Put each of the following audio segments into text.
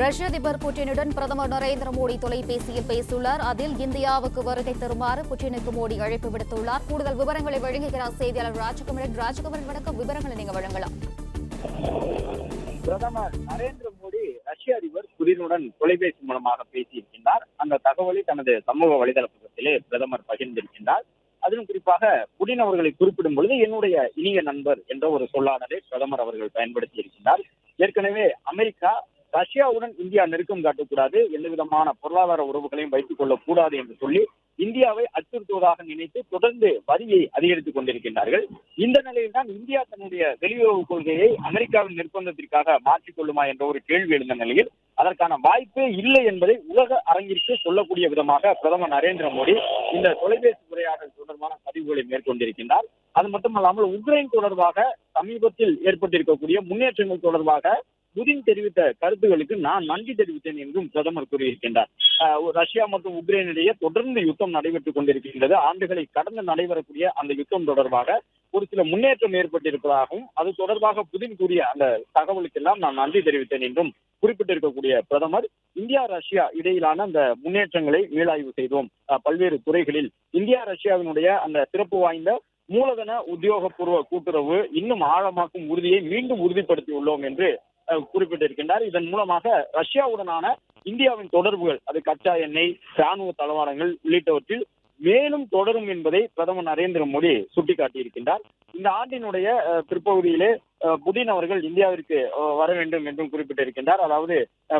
ரஷ்ய அதிபர் புட்டினுடன் பிரதமர் நரேந்திர மோடி தொலைபேசியில் பேசியுள்ளார். அதில் இந்தியாவுக்கு வருகை தருமாறு புட்டினுக்கு மோடி அழைப்பு விடுத்துள்ளார். கூடுதல் விவரங்களை வழங்குகிறார் செய்தியாளர் ராஜகுமரன். வணக்கம், விவரங்களை நீங்க வழங்கலாம். பிரதமர் நரேந்திர மோடி ரஷ்ய அதிபர் புதினுடன் தொலைபேசி மூலமாக பேசியிருக்கின்றார். அந்த தகவலை தனது சமூக வலைதள பக்கத்திலே பிரதமர் பகிர்ந்திருக்கின்றார். அதிலும் குறிப்பாக புடின் அவர்களை குறிப்பிடும் பொழுது என்னுடைய இனிய நண்பர் என்ற ஒரு சொல்லாடலை பிரதமர் அவர்கள் பயன்படுத்தி இருக்கின்றார். ஏற்கனவே அமெரிக்கா ரஷ்யாவுடன் இந்தியா நெருக்கம் காட்டக்கூடாது, எந்த விதமான பொருளாதார உறவுகளையும் வைத்துக் கொள்ளக்கூடாது என்று சொல்லி இந்தியாவை அச்சுறுத்துவதாக நினைத்து தொடர்ந்து வரியை அதிகரித்துக் கொண்டிருக்கின்றார்கள். இந்த நிலையில்தான் இந்தியா தன்னுடைய வெளியுறவு கொள்கையை அமெரிக்காவின் நிர்பந்தத்திற்காக மாற்றிக்கொள்ளுமா என்ற ஒரு கேள்வி எழுந்த நிலையில் அதற்கான வாய்ப்பே இல்லை என்பதை உலக அரங்கிற்கு சொல்லக்கூடிய விதமாக பிரதமர் நரேந்திர மோடி இந்த தொலைபேசி உரையாடல் தொடர்பான பதிவுகளை மேற்கொண்டிருக்கின்றார். அது மட்டுமல்லாமல் உக்ரைன் தொடர்பாக சமீபத்தில் ஏற்பட்டிருக்கக்கூடிய முன்னேற்றங்கள் தொடர்பாக புதின் தெரிவித்த கருத்துகளுக்கு நான் நன்றி தெரிவித்தேன் என்றும் பிரதமர் கூறியிருக்கின்றார். ரஷ்யா மற்றும் உக்ரைன் இடையே தொடர்ந்து யுத்தம் நடைபெற்றுக் கொண்டிருக்கின்றது. ஆண்டுகளை கடந்து நடைபெறக்கூடிய அந்த யுத்தம் தொடர்பாக ஒரு சில முன்னேற்றம் ஏற்பட்டிருப்பதாகவும் அது தொடர்பாக புதின் கூறிய அந்த தகவலுக்கெல்லாம் நான் நன்றி தெரிவித்தேன் என்றும் குறிப்பிட்டிருக்கக்கூடிய பிரதமர் இந்தியா ரஷ்யா இடையிலான அந்த முன்னேற்றங்களை மீளாய்வு செய்தோம். பல்வேறு துறைகளில் இந்தியா ரஷ்யாவினுடைய அந்த சிறப்பு வாய்ந்த மூலதன உத்தியோகபூர்வ கூட்டுறவு இன்னும் ஆழமாக்கும் உறுதியை மீண்டும் உறுதிப்படுத்தியுள்ளோம் என்று குறிப்பிட்டிருக்கின்றார். இதன் மூலமாக ரஷ்யாவுடனான இந்தியாவின் தொடர்புகள், அது கச்சா எண்ணெய், ராணுவ தளவாடங்கள் உள்ளிட்டவற்றில் மேலும் தொடரும் என்பதை பிரதமர் நரேந்திர மோடி சுட்டிக்காட்டியிருக்கின்றார். இந்த ஆண்டினுடைய பிற்பகுதியிலே புடின் அவர்கள் இந்தியாவிற்கு வர வேண்டும் என்றும் குறிப்பிட்டிருக்கின்றார். அதாவது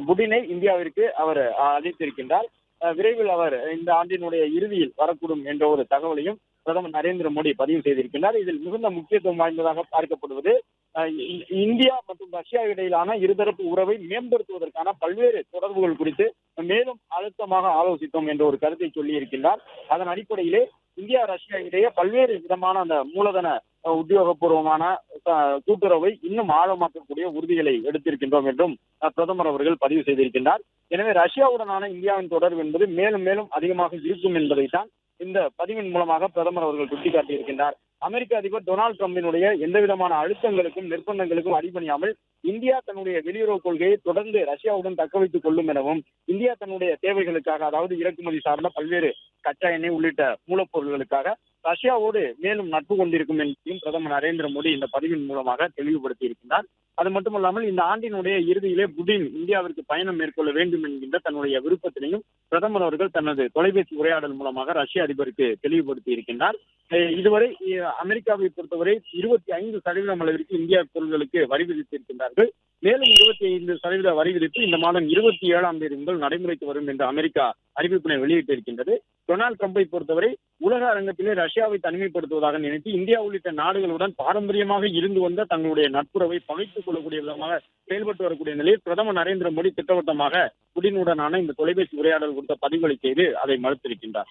புடினை இந்தியாவிற்கு அவர் அழைத்திருக்கின்றார். விரைவில் அவர் இந்த ஆண்டினுடைய இறுதியில் வரக்கூடும் என்ற ஒரு தகவலையும் பிரதமர் நரேந்திர மோடி பதிவு செய்திருக்கின்றார். இதில் மிகுந்த முக்கியத்துவம் வாய்ந்ததாக பார்க்கப்படுவது இந்தியா மற்றும் ரஷ்யா இடையிலான இருதரப்பு உறவை மேம்படுத்துவதற்கான பல்வேறு தொடர்புகள் குறித்து மேலும் அழுத்தமாக ஆலோசித்தோம் என்ற ஒரு கருத்தை சொல்லி இருக்கின்றார். அதன் அடிப்படையிலே இந்தியா ரஷ்யா இடையே பல்வேறு விதமான அந்த மூலதன உத்தியோகபூர்வமான கூட்டுறவை இன்னும் ஆழமாக்கக்கூடிய உறுதிகளை எடுத்திருக்கின்றோம் என்றும் பிரதமர் அவர்கள் பதிவு செய்திருக்கின்றார். எனவே ரஷ்யாவுடனான இந்தியாவின் தொடர்பு என்பது மேலும் மேலும் அதிகமாக இருக்கும் என்பதைத்தான் இந்த பதிவின் மூலமாக பிரதமர் அவர்கள் சுட்டிக்காட்டியிருக்கின்றார். அமெரிக்க அதிபர் டொனால்டு டிரம்பினுடைய எந்த விதமான அழுத்தங்களுக்கும் நிர்பந்தங்களுக்கும் அடிபணியாமல் இந்தியா தன்னுடைய வெளியுறவு கொள்கையை தொடர்ந்து ரஷ்யாவுடன் தக்க வைத்துக் கொள்ளும் எனவும் இந்தியா தன்னுடைய தேவைகளுக்காக, அதாவது இறக்குமதி சார்ந்த பல்வேறு கச்சா எண்ணெய் உள்ளிட்ட மூலப்பொருட்களுக்காக ரஷ்யாவோடு மேலும் நட்பு கொண்டிருக்கும் என்றும் பிரதமர் நரேந்திர மோடி இந்த பதிவின் மூலமாக தெளிவுபடுத்தி இருக்கின்றார். அது மட்டுமல்லாமல் இந்த ஆண்டினுடைய இறுதியிலே புடின் இந்தியாவிற்கு பயணம் மேற்கொள்ள வேண்டும் என்கின்ற தன்னுடைய விருப்பத்தினையும் பிரதமர் அவர்கள் தனது தொலைபேசி உரையாடல் மூலமாக ரஷ்ய அதிபருக்கு தெளிவுபடுத்தி இருக்கின்றார். இதுவரை அமெரிக்காவை பொறுத்தவரை 25% அளவிற்கு இந்தியா பொருட்களுக்கு வரி விதித்திருக்கின்றார்கள். மேலும் 25% வரி விதிப்பு இந்த மாதம் 27ஆம் தேதி முதல் நடைமுறைக்கு வரும் என்று அமெரிக்கா அறிவிப்பினை வெளியிட்டிருக்கின்றது. டொனால்டு டிரம்பை பொறுத்தவரை உலக அரங்கத்திலே ரஷ்யாவை தனிமைப்படுத்துவதாக நினைத்து இந்தியா உள்ளிட்ட நாடுகளுடன் பாரம்பரியமாக இருந்து வந்த தங்களுடைய நட்புறவை பகைத்துக் கொள்ளக்கூடிய விதமாக செயல்பட்டு வரக்கூடிய நிலையில் பிரதமர் நரேந்திர மோடி திட்டவட்டமாக புடினுடனான இந்த தொலைபேசி உரையாடல் குறித்த பதிவுகளை செய்து அதை மறுத்திருக்கின்றார்.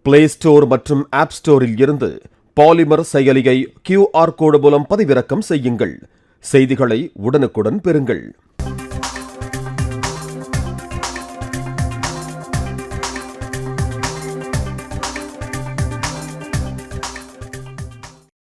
பிளே ஸ்டோர் மற்றும் ஆப் ஸ்டோரில் இருந்து பாலிமர் செயலியை QR கோடு மூலம் பதிவிறக்கம் செய்யுங்கள். செய்திகளை உடனுக்குடன் பெறுங்கள்.